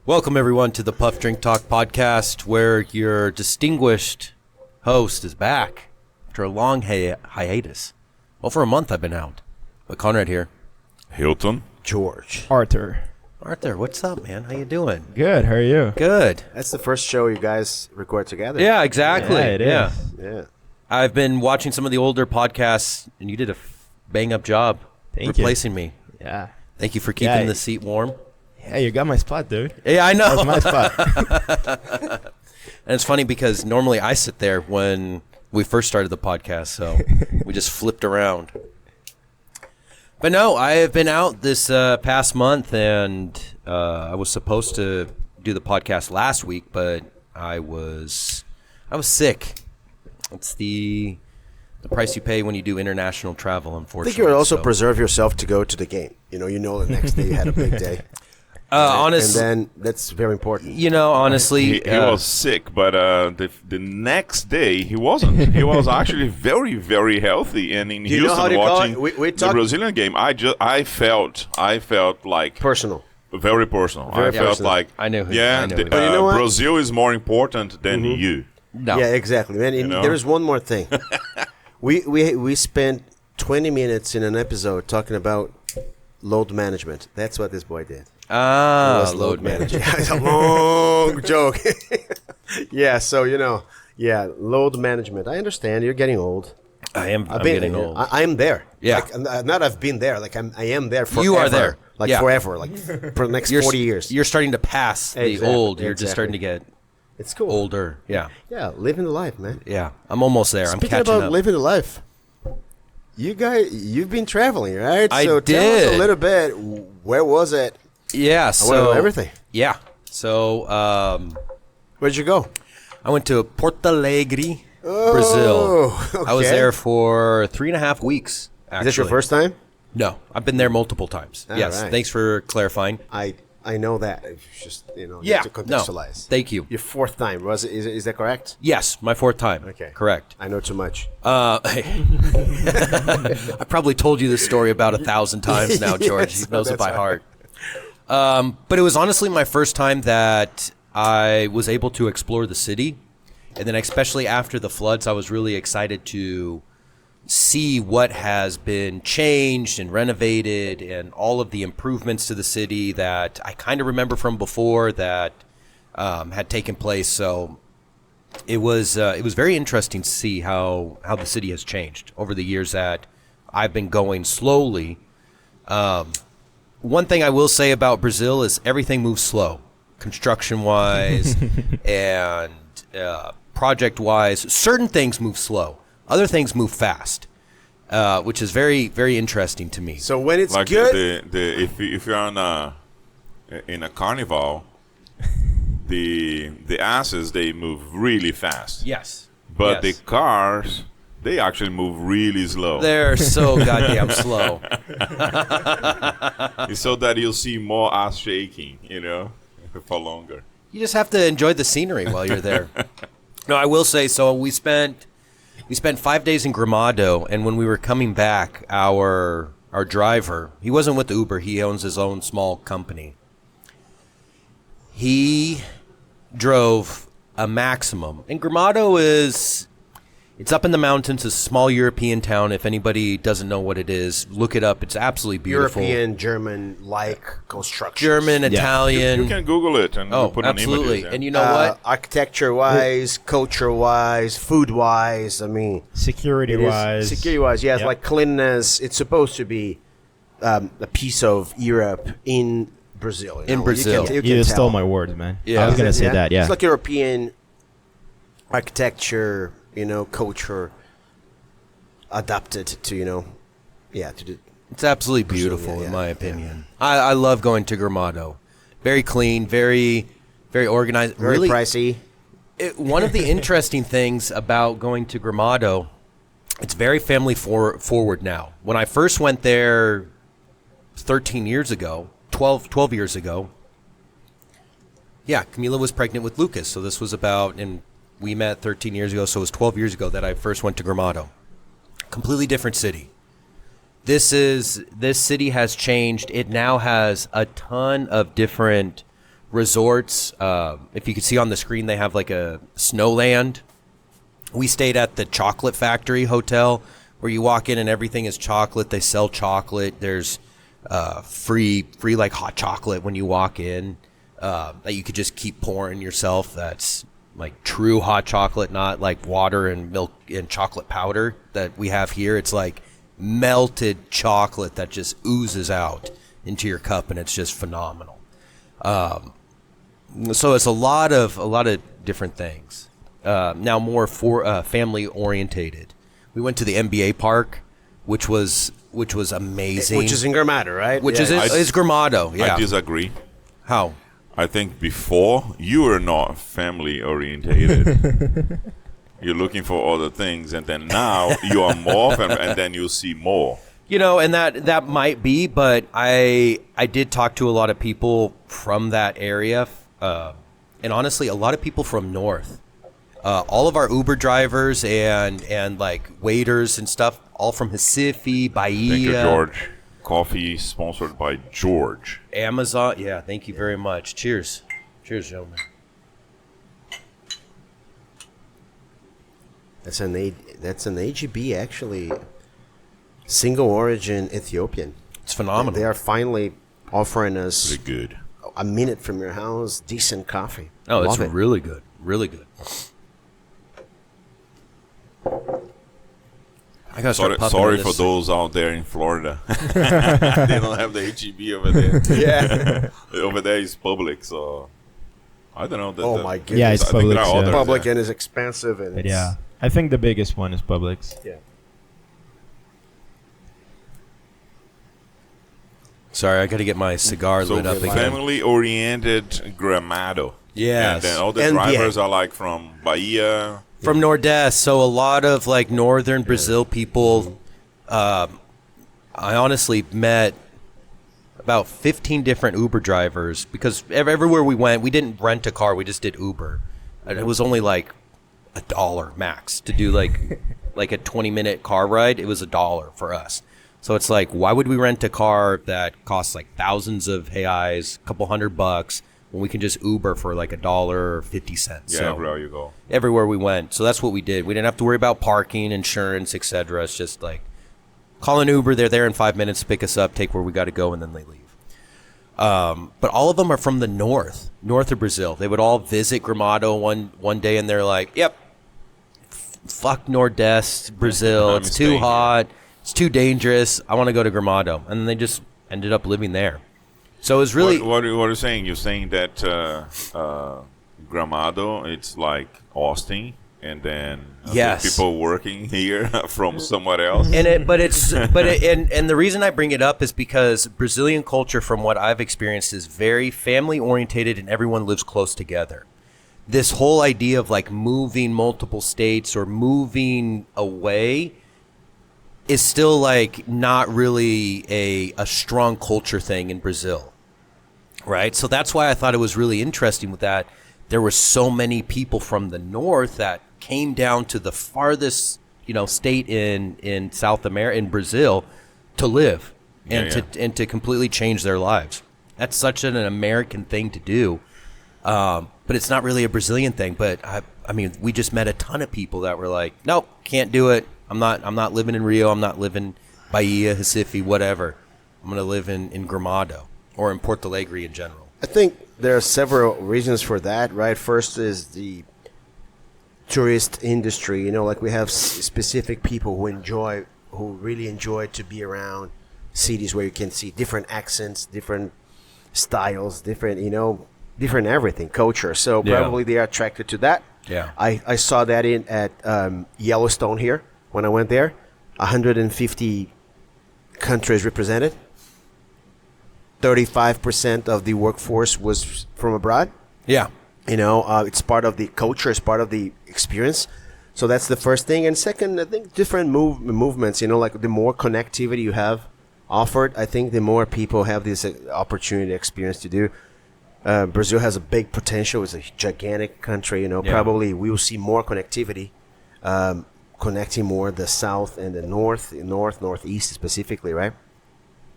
Welcome, everyone, to the Puff Drink Talk podcast, where your distinguished host is back after a long hiatus. Well, for a month I've been out. But Konrad here. Hilton. George. Arthur, what's up, man? How you doing? good. How are you? Good. That's the first show you guys record together. Yeah, exactly. Yeah, it is. Yeah. I've been watching some of the older podcasts, and you did a bang-up job Thank you. replacing me. Yeah. Thank you for keeping Yeah. the seat warm. Yeah, you got my spot, dude. Yeah, I know. That was my spot. And it's funny because normally I sit there when we first started the podcast, so we just flipped around. But no, I have been out this past month, and I was supposed to do the podcast last week, but I was sick. It's the price you pay when you do international travel, I unfortunately. think you would also so. preserve yourself to go to the game. You know the next day you had a big day. Honestly, And then that's very important. honestly, He was sick, but the next day he wasn't. He was actually very, very healthy. And in Do you know how Houston, to call watching it? We the talked- Brazilian game, I felt like Personal. very personal. Very I felt personal. like I know who- Yeah, I know the- who- But you know what? Brazil is more important than you. no. Yeah, exactly, man. And know? there is one more thing. we spent 20 minutes in an episode talking about load management. That's what this boy did. Ah, Was load management. It's a long joke. Yeah, so load management. I understand you're getting old. I'm I've been getting old. I am there. Yeah. Not I've been there. Like I am there forever. You are there. Like Yeah. forever. Like for the next 40 years. You're starting to pass the Exactly, old. You're just exactly. starting to get It's cool. older. Yeah. Yeah, living the life, man. Yeah. I'm almost there. I'm Speaking catching about up. living the life, you've been traveling, right? I so tell us did. a little bit. Where was it? Yeah. I So want to know everything. Yeah. So Where'd you go? I went to Porto Alegre, Brazil. I was okay. there for 3.5 weeks. Actually. Is this your first time? No, I've been there multiple times. All yes. right. Thanks for clarifying. I know that. It's just you Yeah. to No. contextualize. Thank you. Your fourth time was it? Is that correct? Yes, my fourth time. Okay. Correct. I know too much. I probably told you this story about 1,000 times now, George. Yes, He knows it that's by right. heart. But it was honestly my first time that I was able to explore the city. And then especially after the floods, I was really excited to see what has been changed and renovated and all of the improvements to the city that I kind of remember from before that had taken place. So it was very interesting to see how the city has changed over the years that I've been going slowly. One thing I will say about Brazil is everything moves slow, construction-wise and project-wise. Certain things move slow. Other things move fast, which is very, very interesting to me. So when it's Like good, if you're in a carnival, the asses they move really fast. Yes. But Yes. the cars, they actually move really slow. They're so goddamn slow. So that you'll see more ass shaking, for longer. You just have to enjoy the scenery while you're there. No, I will say, so we spent 5 days in Gramado, and when we were coming back, our driver, he wasn't with Uber, he owns his own small company. He drove a maximum. And Gramado it's up in the mountains, it's a small European town. If anybody doesn't know what it is, look it up. It's absolutely beautiful. European, German-like construction. German, Italian. You can Google it and put an absolutely. image. And you know what? Architecture-wise, culture-wise, food-wise, I mean... Security-wise. Security-wise, yes, Yep. like cleanliness. It's supposed to be a piece of Europe in Brazil. In Brazil. You You can stole tell. my words, man. Yeah. I was going to Is it? say that, yeah. It's like European architecture, culture adapted to, to the... It's absolutely beautiful, yeah, in my opinion. I love going to Gramado. Very clean, very, very organized. Very really, pricey. One of the interesting things about going to Gramado, it's very family forward now. When I first went there 13 years ago, 12 years ago, yeah, Camila was pregnant with Lucas. So this was and we met 13 years ago, so it was 12 years ago that I first went to Gramado. Completely different city. This city has changed. It now has a ton of different resorts. If you can see on the screen, they have like a snowland. We stayed at the Chocolate Factory Hotel, where you walk in and everything is chocolate. They sell chocolate. There's free like hot chocolate when you walk in that you could just keep pouring yourself. That's like true hot chocolate, not like water and milk and chocolate powder that we have here. It's like melted chocolate that just oozes out into your cup, and it's just phenomenal. So it's a lot of different things. Now more for family orientated. We went to the NBA park, which was amazing. Which is in Gramado, right? Which is Gramado. Yeah. I disagree. How? I think before you were not family orientated. You're looking for other things, and then now you are more, and then you see more. You know, and that might be, but I did talk to a lot of people from that area, and honestly, a lot of people from north. All of our Uber drivers and like waiters and stuff, all from Recife, Bahia. Thank you, George. Coffee sponsored by George. Amazon. Yeah, thank you very much. Cheers. Cheers, gentlemen. That's an AGB, actually, single origin Ethiopian. It's phenomenal. They are finally offering us Pretty good. a minute from your house, decent coffee. Oh, it's Love it. really good. Really good. I gotta start puffing Sorry on for this. those out there in Florida. They don't have the HEB over there. Yeah. Over there is public, so I don't know. Oh my goodness. Yeah, it's I think there Publix, are yeah. others, Public yeah. and is expensive, and But it's, yeah, I think the biggest one is Publix. yeah. Sorry, I gotta get my cigar So lit up again. family-oriented Gramado. Yes. And then all the And drivers are like from Bahia. From Nordeste, so a lot of like northern Brazil people. I honestly met about 15 different Uber drivers because everywhere we went, we didn't rent a car, we just did Uber. And it was only like $1 max to do like a 20-minute car ride. It was $1 for us. So it's like, why would we rent a car that costs like thousands of reais, a couple $100, when we can just Uber for like $1 or 50 cents? Yeah, So everywhere you go. everywhere we went. So that's what we did. We didn't have to worry about parking, insurance, etc. It's just like call an Uber. They're there in 5 minutes to pick us up, take where we got to go, and then they leave. But all of them are from the north of Brazil. They would all visit Gramado one day, and they're like, "Yep, fuck Nordeste, Brazil. I'm It's too staying hot. It's too dangerous. I want to go to Gramado." And then they just ended up living there. So it was really What are you saying? You're saying that Gramado, it's like Austin, and then Yes. people working here from somewhere else. and the reason I bring it up is because Brazilian culture, from what I've experienced, is very family orientated, and everyone lives close together. This whole idea of like moving multiple states or moving away is still like not really a strong culture thing in Brazil. Right? So that's why I thought it was really interesting with that. There were so many people from the north that came down to the farthest, state in South America, in Brazil, to live and to completely change their lives. That's such an American thing to do, but it's not really a Brazilian thing. But I mean, we just met a ton of people that were like, "Nope, can't do it. I'm not living in Rio. I'm not living Bahia, Recife, whatever. I'm gonna live in Gramado or in Porto Alegre in general." I think there are several reasons for that, right? First is the tourist industry. Like we have specific people who really enjoy to be around cities where you can see different accents, different styles, different everything, culture. So Yeah. probably they are attracted to that. Yeah. I saw that at Yellowstone here when I went there. 150 countries represented. 35% of the workforce was from abroad. Yeah. It's part of the culture, it's part of the experience. So that's the first thing. And second, I think different movements, like the more connectivity you have offered, I think the more people have this opportunity, experience to do. Brazil has a big potential. It's a gigantic country, Probably we will see more connectivity, connecting more the south and the northeast specifically, right?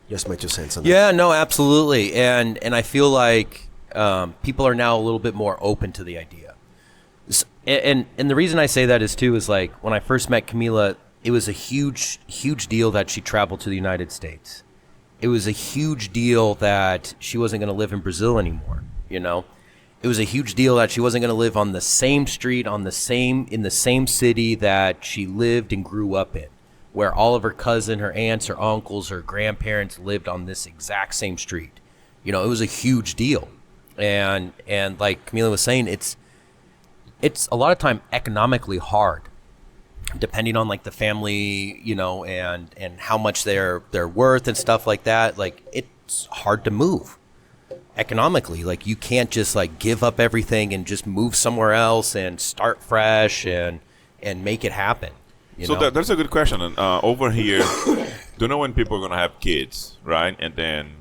Just my 2 cents on that. Yeah, no, absolutely. And I feel like people are now a little bit more open to the idea. And the reason I say that is too is like when I first met Camila, it was a huge deal that she traveled to the United States. It was a huge deal that she wasn't going to live in Brazil anymore. You know, it was a huge deal that she wasn't going to live on the same street, in the same city that she lived and grew up in, where all of her cousins, her aunts, her uncles, her grandparents lived on this exact same street. You know, it was a huge deal. And like Camila was saying, it's a lot of time economically hard, depending on like the family, you know, and how much they're worth and stuff like that. Like it's hard to move economically. Like you can't just like give up everything and just move somewhere else and start fresh and make it happen. You know? That's a good question. And over here, do you know when people are going to have kids, right? And then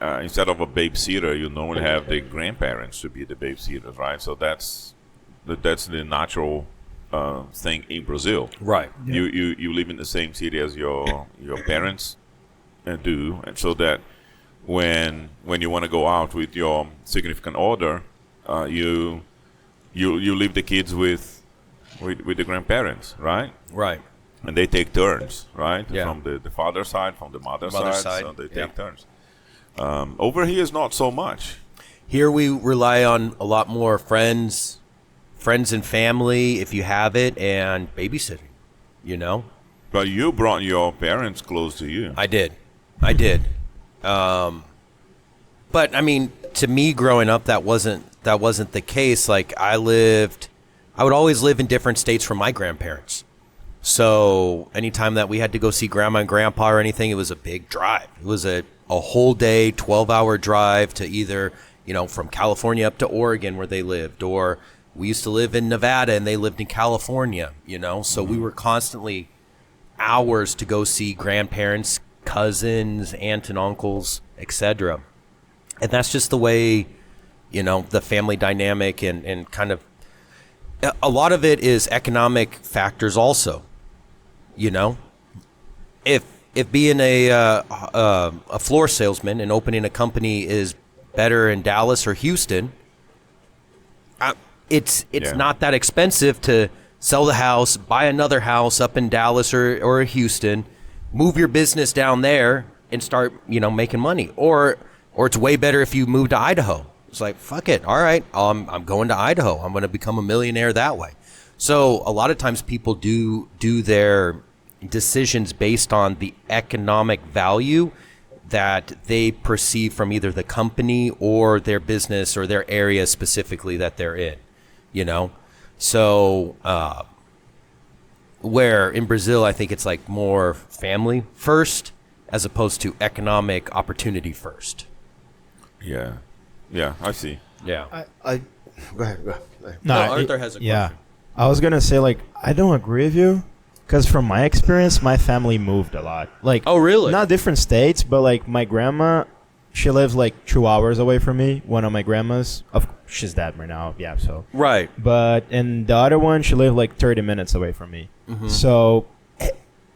instead of a babysitter, you normally have the grandparents to be the babysitters, right? So that's the natural thing in Brazil. Right. Yeah. You live in the same city as your parents do, and so that when you want to go out with your significant other, you leave the kids with the grandparents, right? Right. And they take turns, right? Yeah. From the father's side, from the mother's side, so they take turns. Over here is not so much. Here we rely on a lot more friends and family, if you have it, and babysitting, you know? But you brought your parents close to you. I did. But I mean, to me growing up, that wasn't the case. Like I would always live in different states from my grandparents. So anytime that we had to go see grandma and grandpa or anything, it was a big drive. It was a whole day, 12-hour drive to either, you know, from California up to Oregon where they lived, or we used to live in Nevada and they lived in California, you know? So we were constantly hours to go see grandparents, cousins, aunt and uncles, etc. And that's just the way, you know, the family dynamic and kind of a lot of it is economic factors also, you know? If being a floor salesman and opening a company is better in Dallas or Houston, it's not that expensive to sell the house, buy another house up in Dallas or Houston, move your business down there and start, you know, making money. Or it's way better if you move to Idaho. It's like, fuck it. All right, I'm going to Idaho. I'm going to become a millionaire that way. So a lot of times people do their decisions based on the economic value that they perceive from either the company or their business or their area specifically that they're in, you know? So where in Brazil, I think it's like more family first as opposed to economic opportunity first. Yeah, I see. Yeah. I go ahead. No, Arthur has a question. Yeah. I was going to say, like, I don't agree with you. Because from my experience, my family moved a lot. Like, oh, really? Not different states, but like my grandma, she lives like 2 hours away from me. One of my grandmas, she's dead right now. Yeah, so right. But and the other one, she lived like 30 minutes away from me. Mm-hmm. So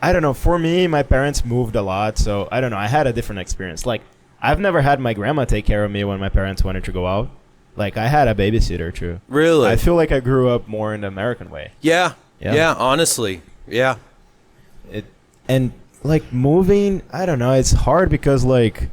I don't know. For me, my parents moved a lot, so I don't know. I had a different experience. Like I've never had my grandma take care of me when my parents wanted to go out. Like I had a babysitter too. Really? I feel like I grew up more in the American way. Yeah. Honestly. Yeah. And like moving, I don't know, it's hard because like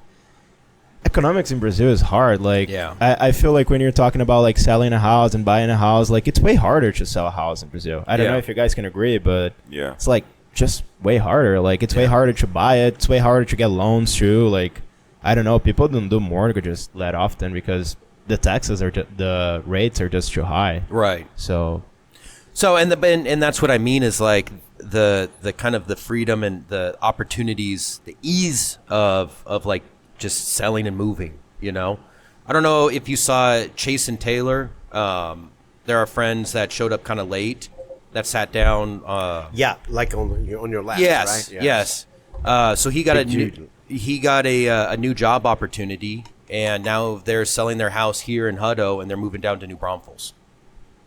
economics in Brazil is hard. Like I feel like when you're talking about like selling a house and buying a house, like it's way harder to sell a house in Brazil. I don't know if you guys can agree, but it's like just way harder. Like it's way harder to buy it. It's way harder to get loans too. Like I don't know, people don't do mortgages that often because the taxes the rates are just too high. Right. So and that's what I mean is like the kind of the freedom and the opportunities, the ease of like just selling and moving, you know? I don't know if you saw Chase and Taylor. There are friends that showed up kind of late that sat down. Like on your lap. Yes, right? Yes. So he got a new job opportunity, and now they're selling their house here in Hutto, and they're moving down to New Braunfels,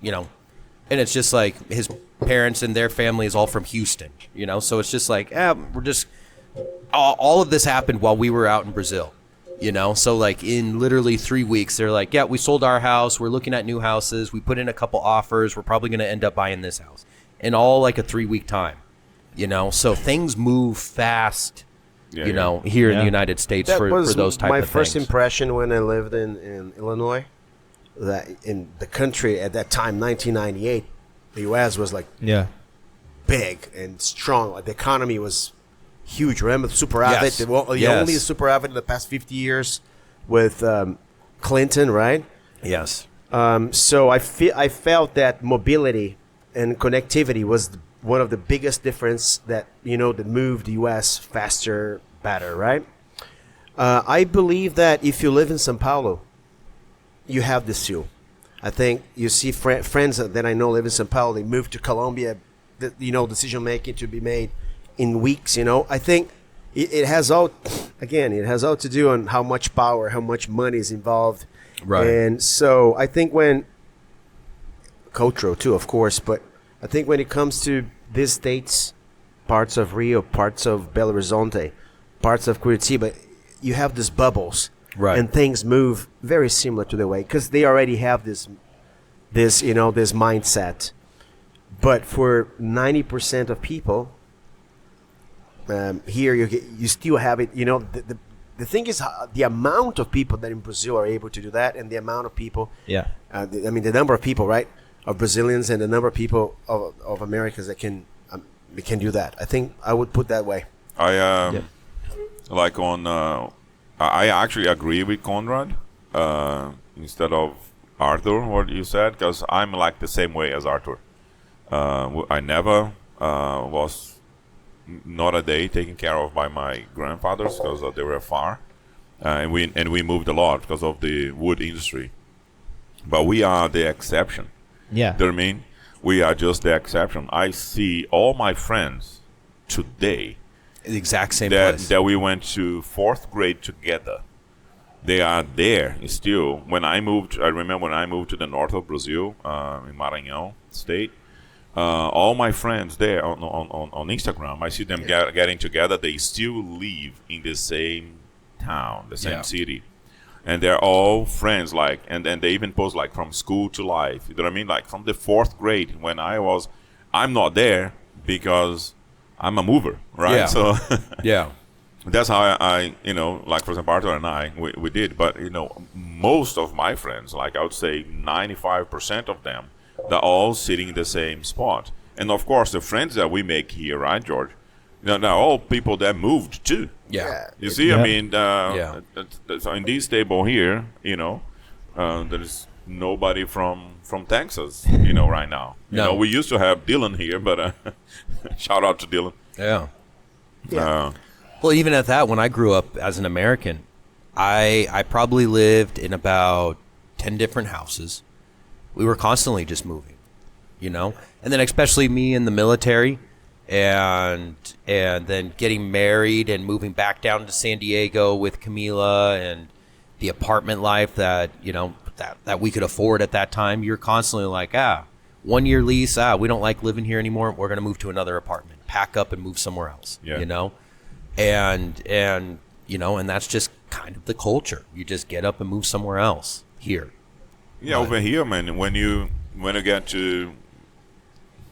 you know? And it's just like his parents and their family is all from Houston, you know? So it's just like, we're just, all of this happened while we were out in Brazil. You know, so like in literally 3 weeks, they're like, yeah, we sold our house. We're looking at new houses. We put in a couple offers. We're probably going to end up buying this house in all like a 3-week time, you know? So things move fast, you know, here in the United States for those type of things. My first impression when I lived in Illinois, that in the country at that time, 1998, the U.S. was like big and strong. Like the economy was huge. Remember the super avid? The only super avid in the past 50 years with Clinton, right? Yes. So I felt that mobility and connectivity was one of the biggest difference that that moved the U.S. faster, better, right? I believe that if you live in São Paulo, you have this too. I think you see friends that I know live in São Paulo. They moved to Colombia. Decision making to be made in weeks. I think it has all to do on how much power, how much money is involved. Right. And so I think when cultural too, of course, but I think when it comes to these states, parts of Rio, parts of Belo Horizonte, parts of Curitiba, you have these bubbles, right? And things move very similar to the way because they already have this mindset. But for 90% of people, here you still have it. The thing is the amount of people that in Brazil are able to do that, and the amount of people. Yeah. The number of people, right, of Brazilians, and the number of people of Americans that can do that. I think I would put that way. I actually agree with Konrad instead of Arthur. What you said, because I'm like the same way as Arthur. I never was not a day taken care of by my grandfathers because they were far, and we moved a lot because of the wood industry. But we are the exception. Yeah. Do you know what I mean? We are just the exception. I see all my friends today, The exact same place. that we went to 4th grade together. They are there still. I remember when I moved to the north of Brazil, in Maranhão State. All my friends there on Instagram, I see them getting together. They still live in the same town, the same city, and they're all friends. And they even post from school to life. You know what I mean? Like from the 4th grade when I'm not there because I'm a mover, right? Yeah. So Yeah. that's how I for example, Arthur and I, we did. But most of my friends, I would say 95% of them, they're all sitting in the same spot. And of course, the friends that we make here, right, George? They're all people that moved too. Yeah. You see, Yeah. I mean, so in this table here, there's nobody from Texas, right now. No. We used to have Dylan here, but shout out to Dylan. Yeah. Yeah. Well, even at that, when I grew up as an American, I probably lived in about 10 different houses. We were constantly just moving, and then especially me in the military, and then getting married and moving back down to San Diego with Camila and the apartment life that that we could afford at that time. You're constantly like, 1 year lease, we don't like living here anymore. We're gonna move to another apartment, pack up and move somewhere else. Yeah. And that's just kind of the culture. You just get up and move somewhere else here. Yeah, over here, man. When you get to,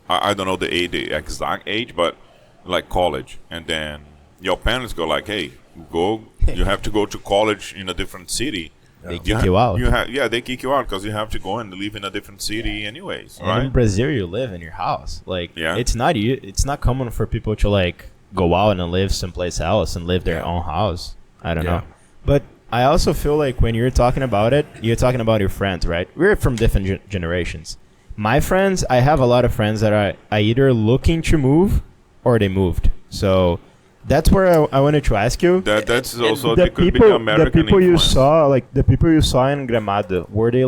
I don't know the exact age, but like college, and then your parents go like, "Hey, you have to go to college in a different city." They kick you out. They kick you out because you have to go and live in a different city, anyways. And right? in Brazil, you live in your house. Yeah. It's not common for people to go out and live someplace else and live their own house. I don't know, but I also feel like when you're talking about it, you're talking about your friends, right? We're from different generations. My friends, I have a lot of friends that are either looking to move or they moved. So that's where I wanted to ask you. That's also could be the American the people influence. the people you saw in Gramado, were they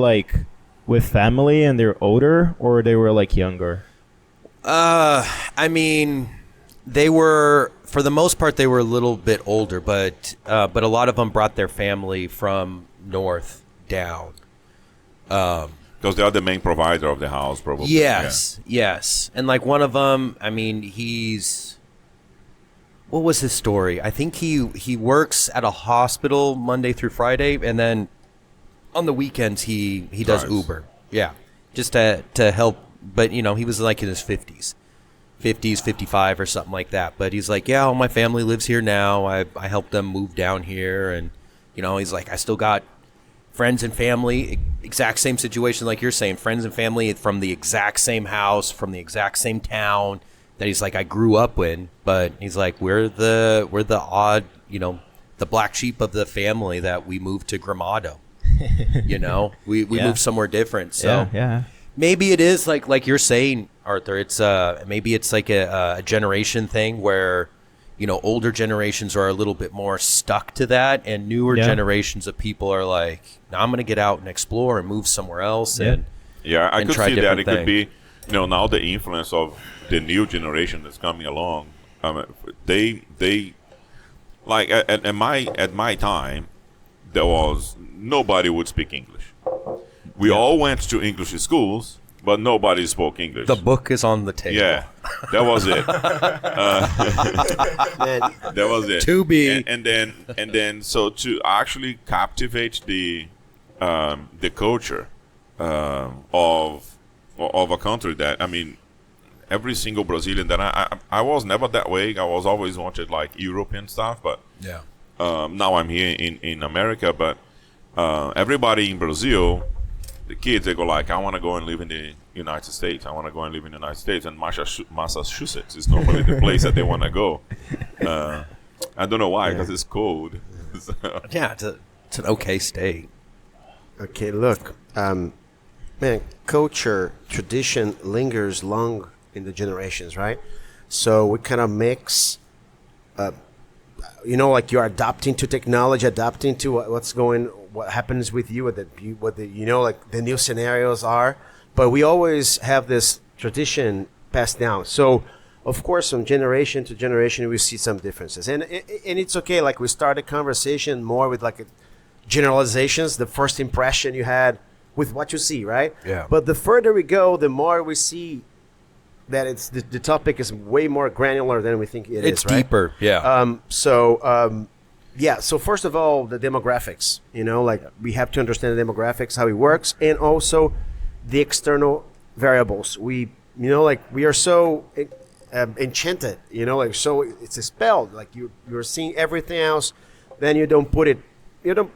with family and they're older, or they were younger? I mean, they were, for the most part, they were a little bit older, but a lot of them brought their family from north down. Because they are the main provider of the house, probably. Yes. And one of them, I mean, he's what was his story? I think he works at a hospital Monday through Friday, and then on the weekends he does Uber. Yeah, just to help. But he was like in his 50s, 55 or something like that. But he's like, yeah, all my family lives here now. I helped them move down here, and he's like, I still got friends and family, exact same situation like you're saying, friends and family from the exact same house, from the exact same town that he's like I grew up in. But he's like, we're the odd, the black sheep of the family that we moved to Gramado. We moved somewhere different. So yeah. Maybe it is like you're saying, Arthur. It's maybe it's like a generation thing where older generations are a little bit more stuck to that, and newer generations of people are like, "No, I'm going to get out and explore and move somewhere else." I could try see that it things. could be now the influence of the new generation that's coming along. They like at my time, there was nobody would speak English. We all went to English schools, but nobody spoke English. The book is on the table. Yeah, that was it. That was it. To be. And then so to actually captivate the culture of a country that, every single Brazilian that I was never that way. I was always wanted like European stuff, but now I'm here in America. But everybody in Brazil, the kids, they go like, I want to go and live in the United States. I want to go and live in the United States. And Massachusetts is normally the place that they want to go. I don't know why, because it's cold. So. Yeah, it's an okay state. Okay, look, man, culture, tradition lingers long in the generations, right? So we kind of mix, like you're adapting to technology, adapting to what happens with you, what the new scenarios are. But we always have this tradition passed down. So, of course, from generation to generation, we see some differences, and it's okay. Like we start a conversation more with like generalizations, the first impression you had with what you see, right? Yeah. But the further we go, the more we see that it's the topic is way more granular than we think it is. It's deeper, yeah. So first of all, the demographics. We have to understand the demographics, how it works, and also the external variables. We are so enchanted. So it's expelled. Like you're seeing everything else, then you don't put it. You don't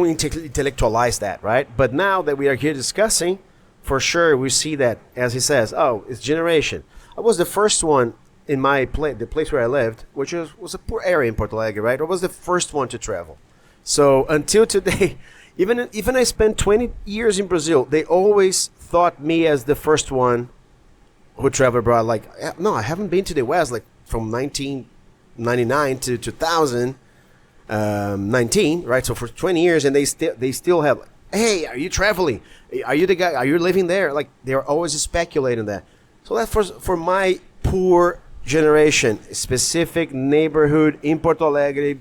intellectualize that, right? But now that we are here discussing, for sure we see that, as he says, it's generation. I was the first one in my the place where I lived, which was a poor area in Porto Alegre, right? I was the first one to travel. So until today, even I spent 20 years in Brazil, they always thought me as the first one who traveled abroad. Like, no, I haven't been to the West, like from 1999 to 2019, right? So for 20 years, and they still have, hey, are you traveling? Are you the guy? Are you living there? Like they're always speculating that. So that for my poor generation, specific neighborhood in Porto Alegre,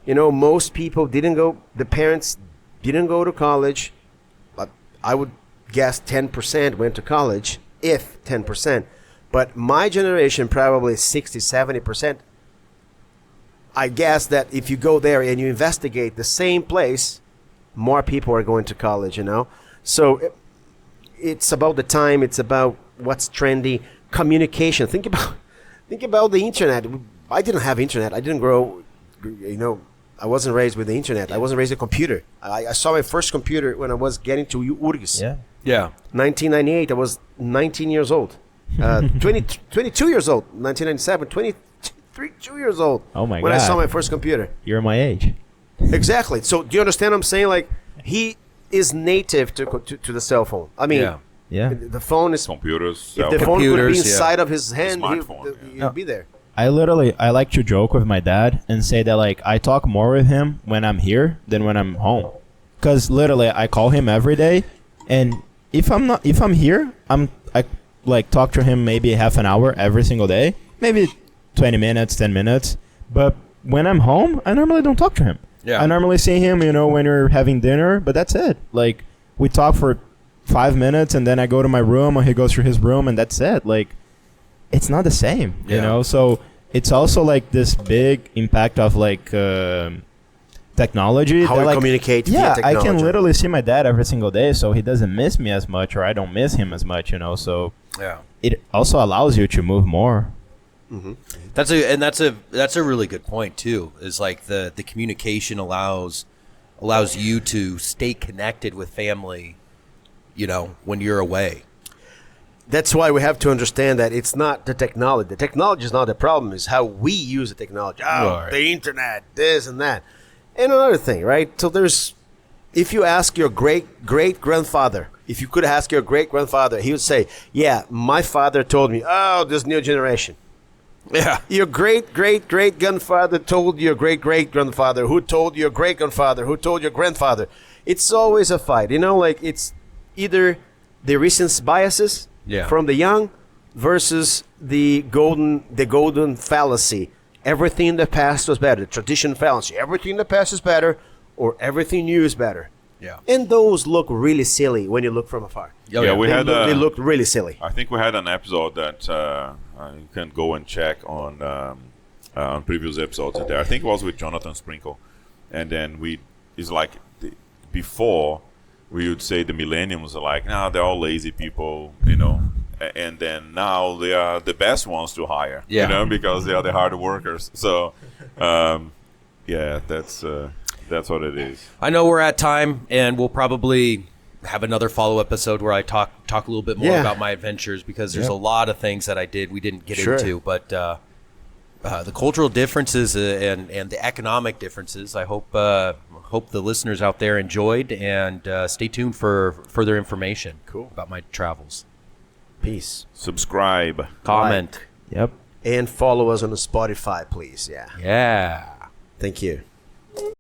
most people the parents didn't go to college. But I would guess 10% went to college, if 10%. But my generation, probably 60, 70%. I guess that if you go there and you investigate the same place, more people are going to college, So it's about the time. It's about what's trendy. Communication. Think about the internet. I didn't have internet. I didn't grow, I wasn't raised with the internet. I wasn't raised with a computer. I saw my first computer when I was getting to URGS. Yeah. 1998. I was 19 years old. 22 years old. 1997. 22 years old. Oh my God. When I saw my first computer. You're my age. Exactly. So do you understand what I'm saying? Like he is native to the cell phone. Yeah. The phone is computers. If the phone would be inside of his hand, he'd be there. I like to joke with my dad and say that like I talk more with him when I'm here than when I'm home, because literally I call him every day, and if I'm here, I talk to him maybe half an hour every single day, maybe 20 minutes, 10 minutes. But when I'm home, I normally don't talk to him. Yeah. I normally see him, when we're having dinner, but that's it. Like we talk for 5 minutes, and then I go to my room, or he goes to his room, and that's it. Like, it's not the same, So it's also like this big impact of like technology. How that, we like, communicate via Yeah, I technology. can literally see my dad every single day, so he doesn't miss me as much, or I don't miss him as much, you know. So Yeah. it also allows you to move more. That's a really good point too. Is like the communication allows you to stay connected with family, you know, when you're away. That's why we have to understand that it's not the technology. The technology is not the problem. It's how we use the technology. Oh, Right. the internet, this and that. And another thing, right? So if you ask your great-grandfather, if you could ask your great-grandfather, he would say, yeah, my father told me, oh, this new generation. Yeah. Your great-great-great-grandfather told your great-great-grandfather, who told your great-grandfather, who told your grandfather. It's always a fight, you know, like it's either the recent biases from the young versus the golden fallacy. Everything in the past was better. The tradition fallacy. Everything in the past is better, or everything new is better. Yeah. And those look really silly when you look from afar. Oh, yeah. They look really silly. I think we had an episode that you can go and check on previous episodes there. I think it was with Jonathan Sprinkle, and then before we would say the millennials are like, no, they're all lazy people, you know, and then now they are the best ones to hire, you know, because they are the hard workers. So, yeah, that's what it is. I know we're at time, and we'll probably have another follow episode where I talk a little bit more about my adventures, because there's a lot of things that I did we didn't get into, but the cultural differences and the economic differences, I hope the listeners out there enjoyed, and stay tuned for further information about my travels. Peace. Subscribe. Comment. Like. Yep. And follow us on Spotify, please. Yeah. Yeah. Thank you.